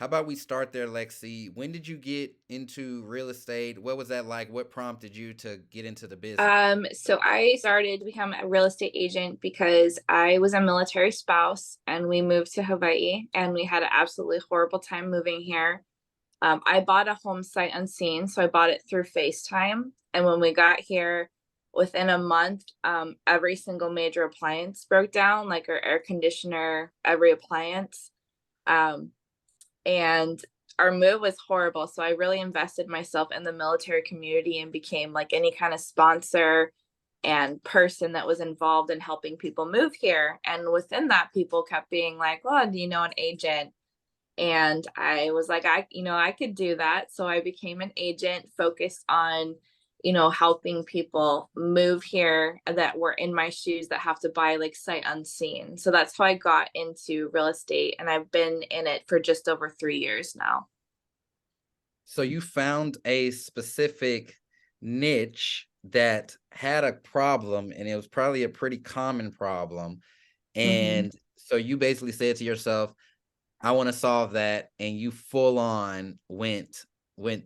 How about we start there, Lexi? When did you get into real estate? What was that like? What prompted you to get into the business? So I started to become a real estate agent because I was a military spouse and we moved to Hawaii and we had an absolutely horrible time moving here. I bought a home sight unseen, so I bought it through FaceTime. And when we got here, within a month, every single major appliance broke down, like our air conditioner, every appliance. Um, and our move was horrible. So I really invested myself in the military community and became like any kind of sponsor and person that was involved in helping people move here. And within that, people kept being like, "Oh, do you know an agent?" And I was like, I could do that. So I became an agent focused on, helping people move here that were in my shoes that have to buy like sight unseen. So that's how I got into real estate. And I've been in it for just over 3 years now. So you found a specific niche that had a problem, and it was probably a pretty common problem. Hmm. And so you basically said to yourself, I want to solve that, and you full on went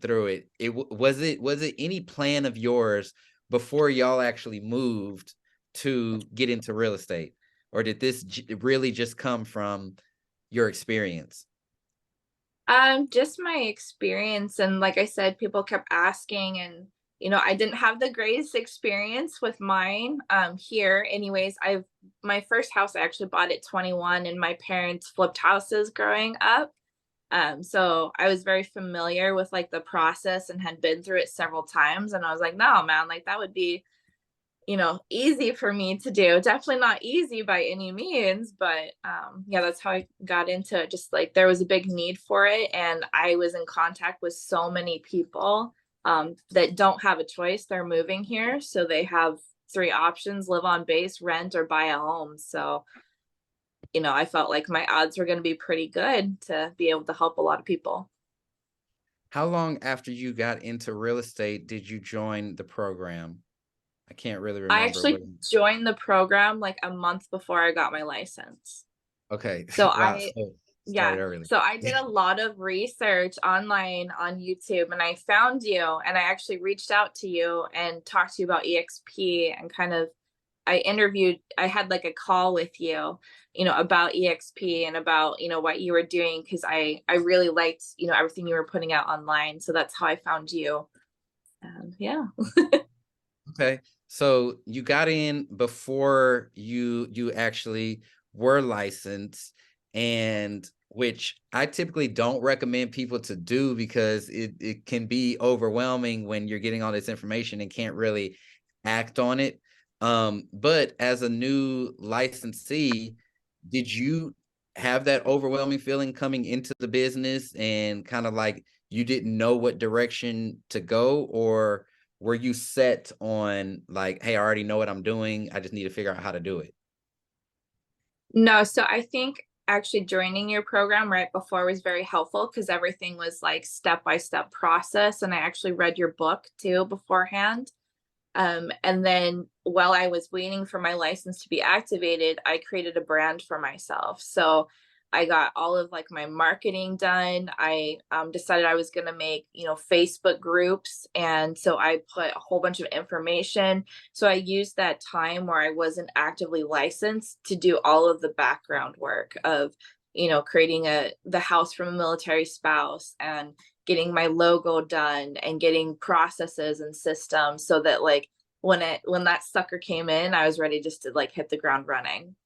through it. Was it any plan of yours before y'all actually moved to get into real estate, or did this really just come from your experience? Just my experience. And like I said, people kept asking and I didn't have the greatest experience with mine here. Anyways, I've my first house I actually bought at 21 and my parents flipped houses growing up. So I was very familiar with like the process and had been through it several times. And I was like, no, man, like that would be easy for me to do. Definitely not easy by any means, but yeah, that's how I got into it. Just like there was a big need for it, and I was in contact with so many people that don't have a choice. They're moving here, so they have three options: live on base, rent, or buy a home. So, I felt like my odds were going to be pretty good to be able to help a lot of people. How long after you got into real estate did you join the program? I can't really I remember what. actually joined the program like a month before I got my license. Okay. So Wow. I So Yeah. started early. So I did a lot of research online on YouTube and I found you and I actually reached out to you and talked to you about EXP and kind of I had like a call with you, about EXP and about, what you were doing because I really liked, everything you were putting out online. So that's how I found you. Yeah. Okay. So you got in before you actually were licensed, and which I typically don't recommend people to do because it can be overwhelming when you're getting all this information and can't really act on it. But as a new licensee, did you have that overwhelming feeling coming into the business and kind of like you didn't know what direction to go, or were you set on like, hey, I already know what I'm doing, I just need to figure out how to do it? No, so I think actually joining your program right before was very helpful because everything was like step by step process. And I actually read your book too beforehand. And then while I was waiting for my license to be activated, I created a brand for myself. So I got all of like my marketing done. I decided I was going to make, Facebook groups. And so I put a whole bunch of information. So I used that time where I wasn't actively licensed to do all of the background work of, creating the house from a military spouse and getting my logo done and getting processes and systems so that like when that sucker came in, I was ready just to like hit the ground running.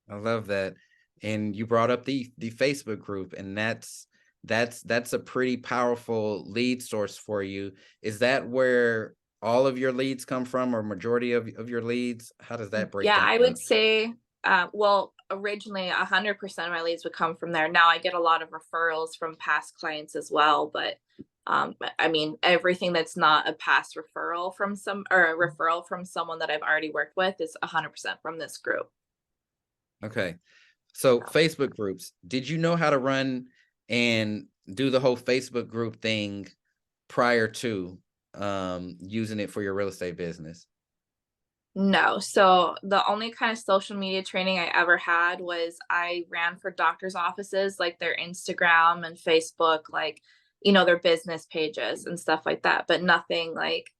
I love that. And you brought up the Facebook group, and that's a pretty powerful lead source for you. Is that where all of your leads come from, or majority of your leads? How does that break Yeah, down I for you? would say, well, originally 100% of my leads would come from there. Now I get a lot of referrals from past clients as well, but I mean, everything that's not a past referral from some or a referral from someone that I've already worked with is 100% from this group. Okay. So Facebook groups, did you know how to run and do the whole Facebook group thing prior to using it for your real estate business? No. So the only kind of social media training I ever had was I ran for doctors' offices, like their Instagram and Facebook, like, their business pages and stuff like that, but nothing like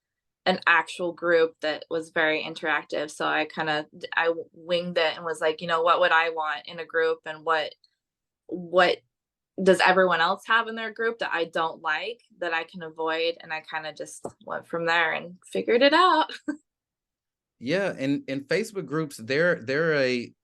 an actual group that was very interactive. So I winged it and was like, what would I want in a group, and what does everyone else have in their group that I don't like that I can avoid? And I kind of just went from there and figured it out. Yeah, and Facebook groups, they're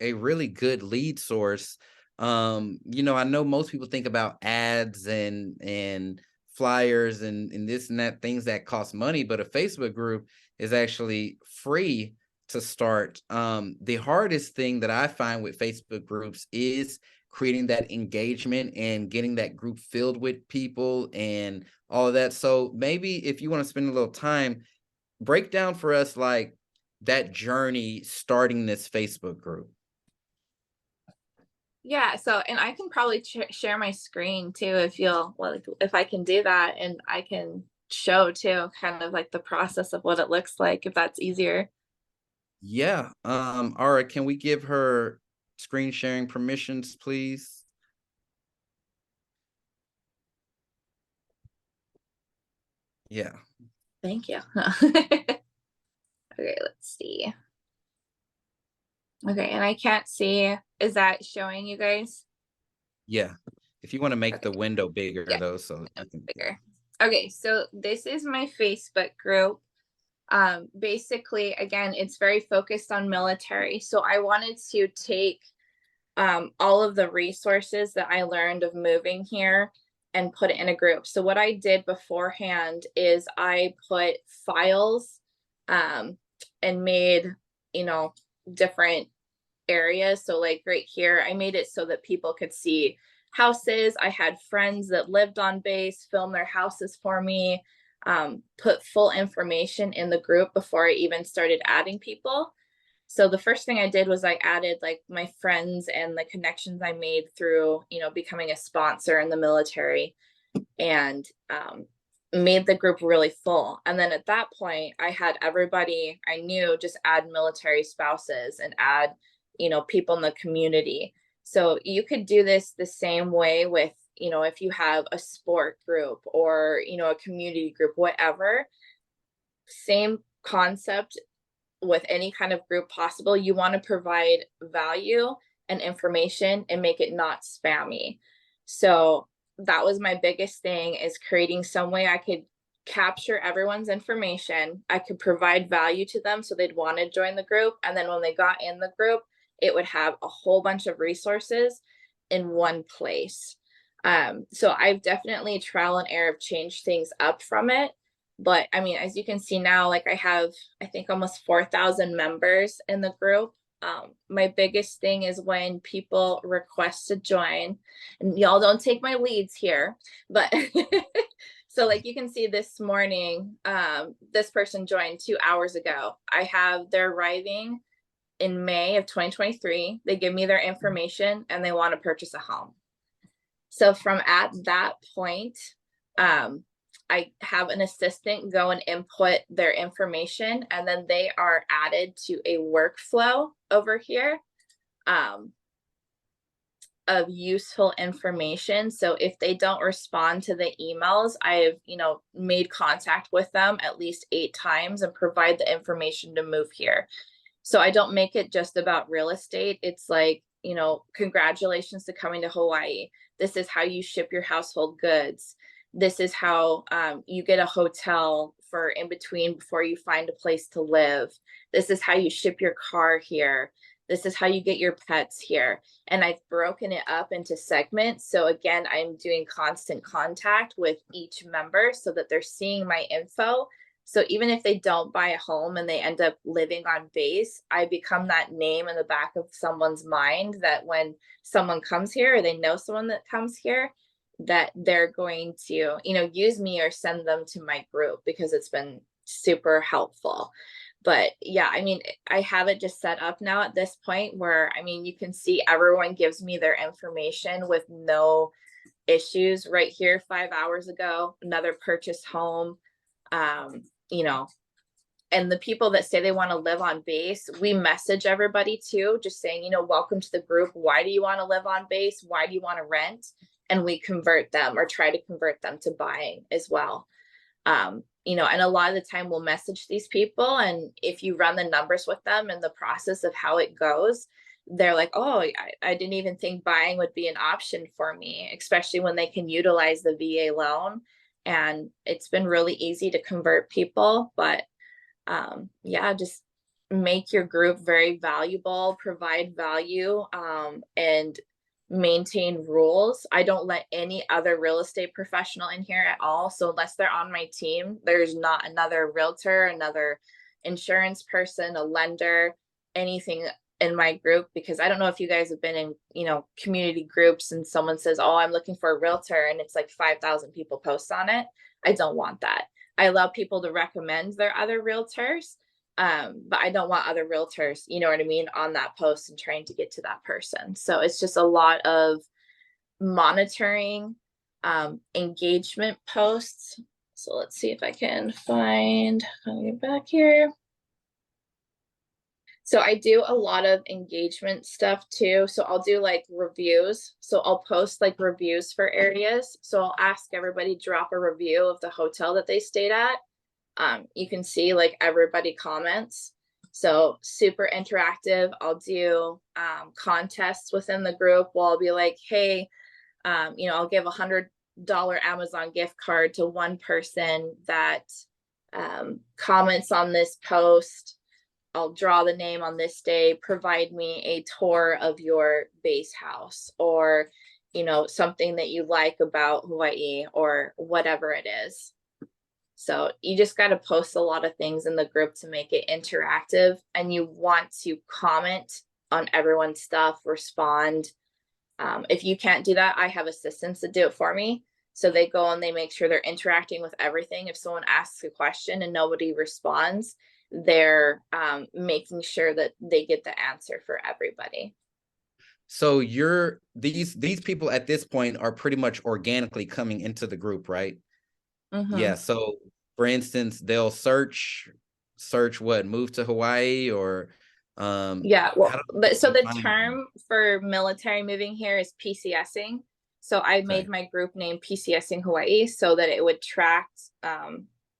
a really good lead source. I know most people think about ads and flyers and this and that, things that cost money, but a Facebook group is actually free to start. The hardest thing that I find with Facebook groups is creating that engagement and getting that group filled with people and all of that. So maybe if you want to spend a little time, break down for us like that journey starting this Facebook group. Yeah, so and I can probably share my screen too if you'll, well, if I can do that, and I can show too kind of like the process of what it looks like if that's easier. Yeah. All right. Can we give her screen sharing permissions, please? Yeah. Thank you. Okay, let's see. Okay, and I can't see. Is that showing you guys? Yeah. If you want to make Okay, the window bigger yeah, though, so no, you can. bigger. Okay, so this is my Facebook group. Basically, again, it's very focused on military. So I wanted to take all of the resources that I learned of moving here and put it in a group. So what I did beforehand is I put files um, and made, you know, different areas. So like right here, I made it so that people could see houses. I had friends that lived on base film their houses for me, put full information in the group before I even started adding people. So the first thing I did was I added like my friends and the connections I made through, becoming a sponsor in the military, and made the group really full. And then at that point, I had everybody I knew just add military spouses and add, people in the community. So you could do this the same way with, if you have a sport group or, a community group, whatever, same concept with any kind of group possible. You want to provide value and information and make it not spammy. So that was my biggest thing, is creating some way I could capture everyone's information. I could provide value to them so they'd want to join the group. And then when they got in the group, it would have a whole bunch of resources in one place. So I've definitely trial and error changed things up from it. But I mean, as you can see now, like I have, I think, almost 4,000 members in the group. My biggest thing is when people request to join, and y'all don't take my leads here, but so like you can see this morning, this person joined 2 hours ago. They're arriving in May of 2023. They give me their information and they want to purchase a home. So from at that point, I have an assistant go and input their information, and then they are added to a workflow over here of useful information. So if they don't respond to the emails, I've, made contact with them at least 8 times and provide the information to move here. So I don't make it just about real estate. It's like, congratulations to coming to Hawaii. This is how you ship your household goods. This is how you get a hotel for in between before you find a place to live. This is how you ship your car here. This is how you get your pets here. And I've broken it up into segments. So again, I'm doing constant contact with each member so that they're seeing my info. So even if they don't buy a home and they end up living on base, I become that name in the back of someone's mind, that when someone comes here or they know someone that comes here, that they're going to, use me or send them to my group, because it's been super helpful. But yeah, I mean, I have it just set up now at this point where, I mean, you can see everyone gives me their information with no issues. Right here, 5 hours ago, another purchased home, um, you know, and the people that say they want to live on base, we message everybody too, just saying, welcome to the group. Why do you want to live on base? Why do you want to rent? And we convert them or try to convert them to buying as well. And a lot of the time we'll message these people, and if you run the numbers with them and the process of how it goes, they're like, oh, I didn't even think buying would be an option for me, especially when they can utilize the VA loan. And it's been really easy to convert people, but yeah, just make your group very valuable, provide value, and maintain rules. I don't let any other real estate professional in here at all. So unless they're on my team, there's not another realtor, another insurance person, a lender, anything in my group, because I don't know if you guys have been in, community groups and someone says, oh, I'm looking for a realtor, and it's like 5,000 people post on it. I don't want that. I allow people to recommend their other realtors, but I don't want other realtors, you know what I mean, on that post and trying to get to that person. So it's just a lot of monitoring, engagement posts. So let's see if I can find, I'll get back here. So I do a lot of engagement stuff too. So I'll do like reviews. So I'll post like reviews for areas. So I'll ask everybody to drop a review of the hotel that they stayed at. You can see like everybody comments. So super interactive. I'll do contests within the group where I'll be like, hey, I'll give $100 Amazon gift card to one person that comments on this post. I'll draw the name on this day, provide me a tour of your base house, or, something that you like about Hawaii, or whatever it is. So you just got to post a lot of things in the group to make it interactive, and you want to comment on everyone's stuff, respond. If you can't do that, I have assistants that do it for me. So they go and they make sure they're interacting with everything. If someone asks a question and nobody responds, they're making sure that they get the answer for everybody. So these people at this point are pretty much organically coming into the group, right? Mm-hmm. Yeah. So for instance, they'll search what, move to Hawaii, or yeah, well, so the find them? term for military moving here is PCSing. So I Okay. made my group name PCSing Hawaii so that it would track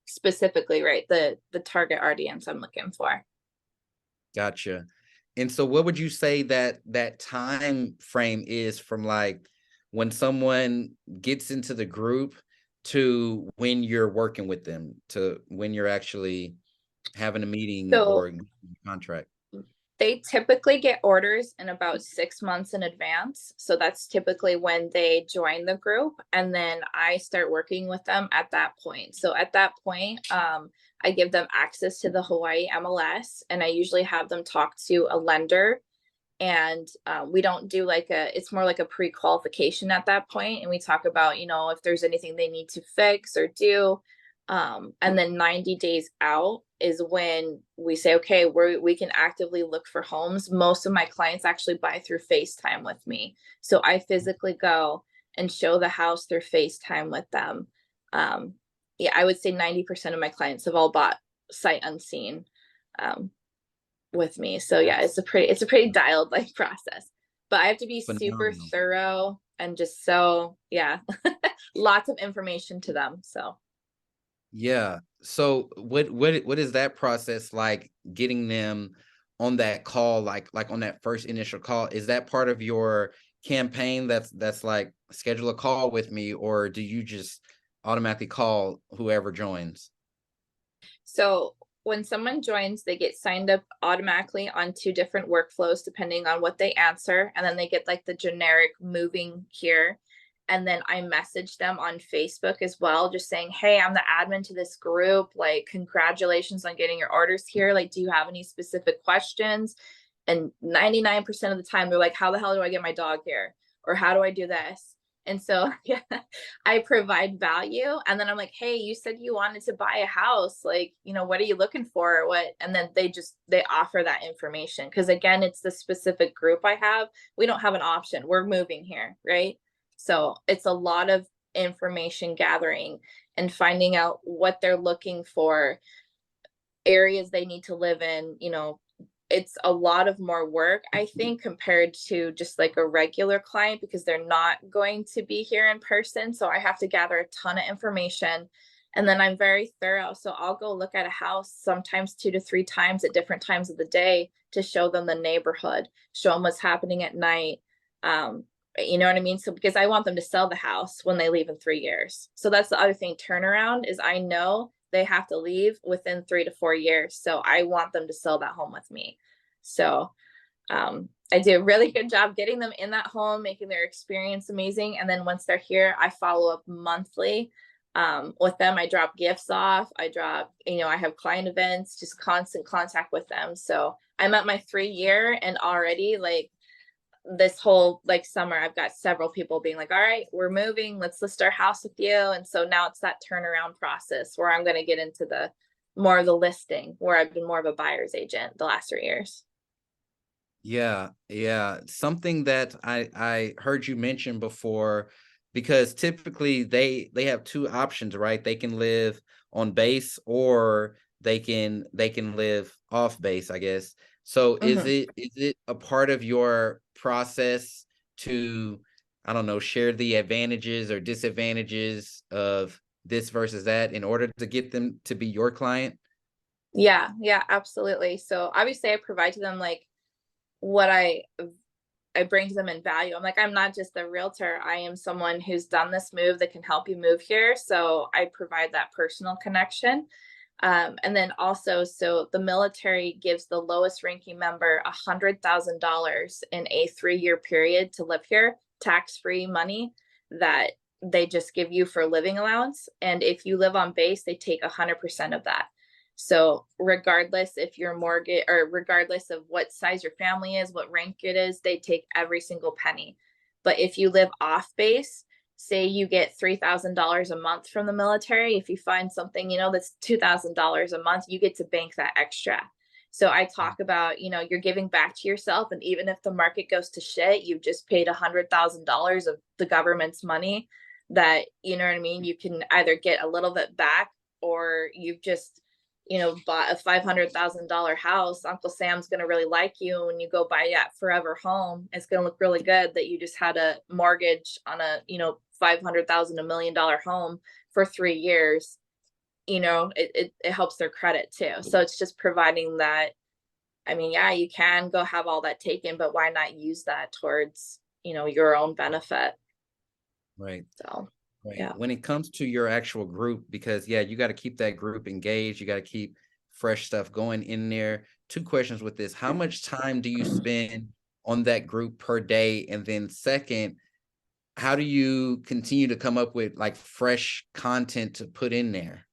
specifically, right, the target audience I'm looking for. Gotcha. And so what would you say that time frame is from like when someone gets into the group to when you're working with them, to when you're actually having a meeting So or contract? they typically get orders in about 6 months in advance. So that's typically when they join the group. And then I start working with them at that point. So at that point, I give them access to the Hawaii MLS, and I usually have them talk to a lender. And we don't do it's more like a pre-qualification at that point. And we talk about, if there's anything they need to fix or do. And then 90 days out is when we say, okay, we can actively look for homes. Most of my clients actually buy through FaceTime with me. So I physically go and show the house through FaceTime with them. Yeah, I would say 90% of my clients have all bought sight unseen with me. So yeah, it's a pretty dialed like process. But I have to be super Phenomenal. thorough and just so yeah, lots of information to them. So Yeah. So what is that process like, getting them on that call, like on that first initial call? Is that part of your campaign that's like, schedule a call with me, or do you just automatically call whoever joins? So when someone joins, they get signed up automatically on 2 different workflows depending on what they answer. And then they get like the generic moving here. And then I message them on Facebook as well, just saying, hey, I'm the admin to this group. Like, congratulations on getting your orders here. Like, do you have any specific questions? And 99% of the time, they're like, how the hell do I get my dog here? Or how do I do this? And so, yeah, I provide value. And then I'm like, hey, you said you wanted to buy a house. Like, what are you looking for? What? And then they offer that information. Cause again, it's the specific group I have. We don't have an option. We're moving here. Right. So it's a lot of information gathering and finding out what they're looking for. areas they need to live in, it's a lot of more work, I think, compared to just like a regular client because they're not going to be here in person. So I have to gather a ton of information. And then I'm very thorough. So I'll go look at a house sometimes 2 to 3 times at different times of the day to show them the neighborhood, show them what's happening at night. You know what I mean? So because I want them to sell the house when they leave in 3 years. So that's the other thing. Turnaround is I know they have to leave within 3 to 4 years. So I want them to sell that home with me. So I do a really good job getting them in that home, making their experience amazing. And then once they're here, I follow up monthly with them. I drop gifts off. I have client events, just constant contact with them. So I'm at my 3 year and already like this whole like summer, I've got several people being like, all right, we're moving, let's list our house with you. And so now it's that turnaround process where I'm going to get into the more of the listing, where I've been more of a buyer's agent the last 3 years. Yeah, yeah. Something that I heard you mention before, because typically they have two options, right? They can live on base or they can live off base, I guess. So Mhm. is it a part of your process to, I don't know, share the advantages or disadvantages of this versus that in order to get them to be your client? Yeah, yeah, absolutely. So obviously I provide to them like what I bring to them in value. I'm like, I'm not just a realtor. I am someone who's done this move that can help you move here. So I provide that personal connection. And then also, so the military gives the lowest ranking member $100,000 in a 3 year period to live here, tax free money that they just give you for living allowance. And if you live on base, they take 100% of that. So regardless if your mortgage or regardless of what size your family is, what rank it is, they take every single penny. But if you live off base, say you get $3,000 a month from the military, if you find something, that's $2,000 a month, you get to bank that extra. So I talk about, you're giving back to yourself. And even if the market goes to shit, you've just paid $100,000 of the government's money that, you know what I mean? You can either get a little bit back or you've just, bought a $500,000 house. Uncle Sam's going to really like you when you go buy that forever home. It's going to look really good that you just had a mortgage on a, 500,000, $1 million home for 3 years. It helps their credit too. So it's just providing that. I mean, yeah, you can go have all that taken, but why not use that towards, your own benefit? Right. So, Right. yeah. When it comes to your actual group, because yeah, you got to keep that group engaged. You got to keep fresh stuff going in there. Two questions with this. How much time do you spend on that group per day? And then second, how do you continue to come up with like fresh content to put in there?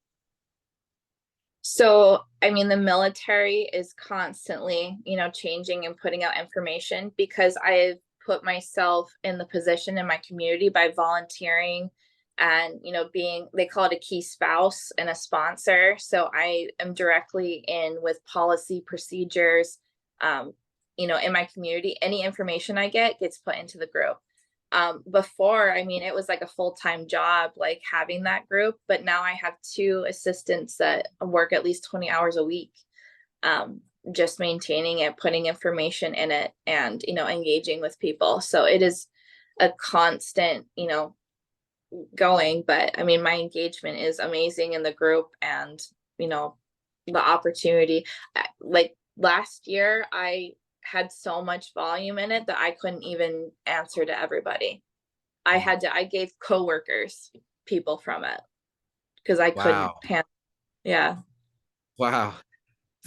So, I mean, the military is constantly, changing and putting out information because I've put myself in the position in my community by volunteering and, being, they call it a key spouse and a sponsor. So I am directly in with policy procedures, um, in my community. Any information I get gets put into the group. Before, I mean, it was like a full-time job, like having that group, but now I have two assistants that work at least 20 hours a week, um, just maintaining it, putting information in it, and, engaging with people. So it is a constant, going, but I mean, my engagement is amazing in the group and, you know, the opportunity. Like last year, I had so much volume in it that I couldn't even answer to everybody. I gave coworkers people from it because I couldn't Wow. handle. Yeah. Wow.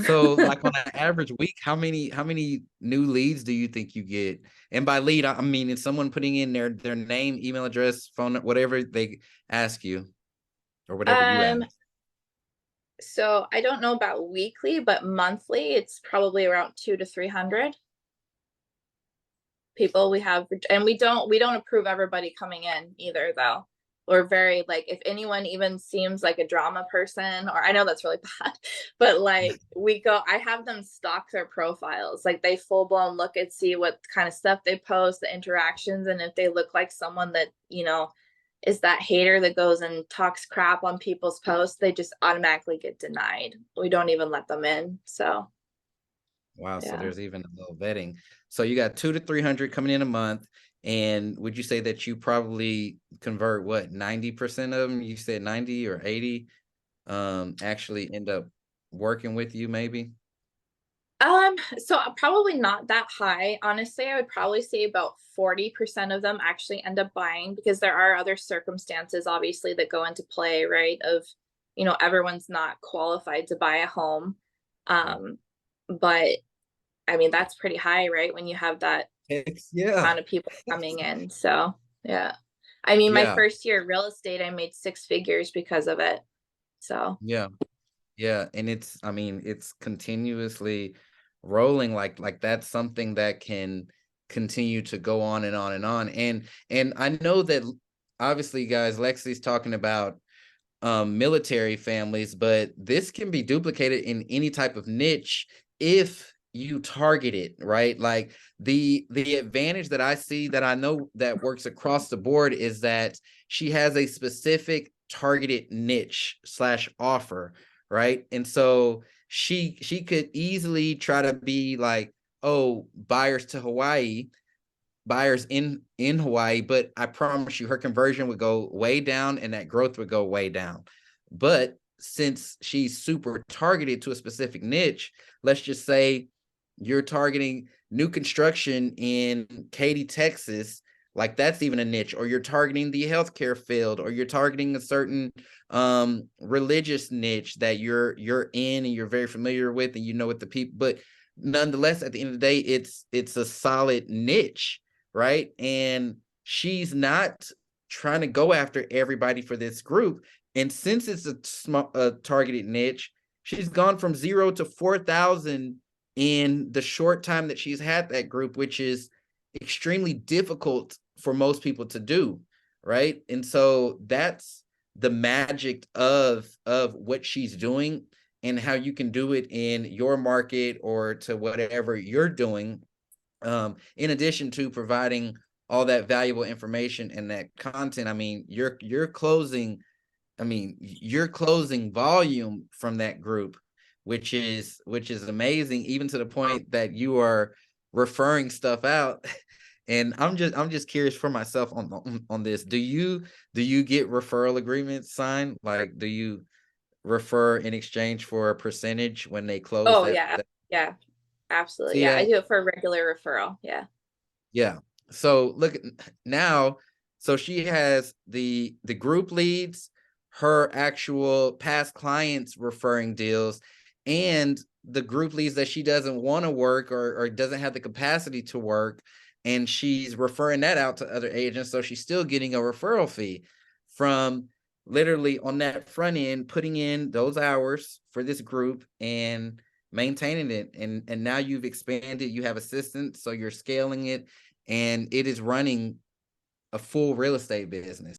So like on an average week, how many new leads do you think you get? And by lead, I mean it's someone putting in their name, email address, phone, whatever they ask you or whatever you ask. Um, so I don't know about weekly, but monthly, it's probably around 2 to 300 people we have, and we don't approve everybody coming in either, though. We're very like, if anyone even seems like a drama person, or I know that's really bad, but like I have them stalk their profiles, like they full blown look at, see what kind of stuff they post, the interactions, and if they look like someone that is that hater that goes and talks crap on people's posts. They just automatically get denied. We don't even let them in. So Wow, so yeah. there's even a little vetting. So you got 2 to 300 coming in a month. And would you say that you probably convert what, 90% of them? You said 90 or 80 actually end up working with you maybe? So probably not that high. Honestly, I would probably say about 40% of them actually end up buying because there are other circumstances obviously that go into play, right? Of, everyone's not qualified to buy a home. Um, but I mean, that's pretty high, right? When you have that Yeah. amount of people coming in. So, yeah. I mean, my Yeah. first year of real estate, I made six figures because of it. So, Yeah. Yeah, and it's, I mean, it's continuously rolling, like that's something that can continue to go on and on and on. And I know that obviously, guys, Lexi's talking about military families, but this can be duplicated in any type of niche if you target it, right? Like the advantage that I see that I know that works across the board is that she has a specific targeted niche slash offer, right? And so she could easily try to be like, oh, buyers to Hawaii, buyers in Hawaii, but I promise you her conversion would go way down and that growth would go way down. But since she's super targeted to a specific niche, let's just say you're targeting new construction in Katy, Texas, like that's even a niche, or you're targeting the healthcare field, or you're targeting a certain religious niche that you're in and you're very familiar with and you know what the people, but nonetheless at the end of the day it's a solid niche, right? And she's not trying to go after everybody for this group. And since it's a targeted niche, she's gone from 0 to 4,000 in the short time that she's had that group, which is extremely difficult for most people to do, right? And so that's the magic of what she's doing and how you can do it in your market or to whatever you're doing, in addition to providing all that valuable information and that content. I mean, you're closing, I mean, you're closing volume from that group, which is amazing, even to the point that you are referring stuff out. And I'm just curious for myself on this. Do you get referral agreements signed? Like, do you refer in exchange for a percentage when they close oh, that? yeah. Yeah. Absolutely. See Yeah. I that? do it for a regular referral. Yeah. Yeah. So look now, so she has the group leads, her actual past clients referring deals, and the group leads that she doesn't want to work or doesn't have the capacity to work, and she's referring that out to other agents. So she's still getting a referral fee from literally on that front end, putting in those hours for this group and maintaining it. And now you've expanded, you have assistants, so you're scaling it, and it is running a full real estate business.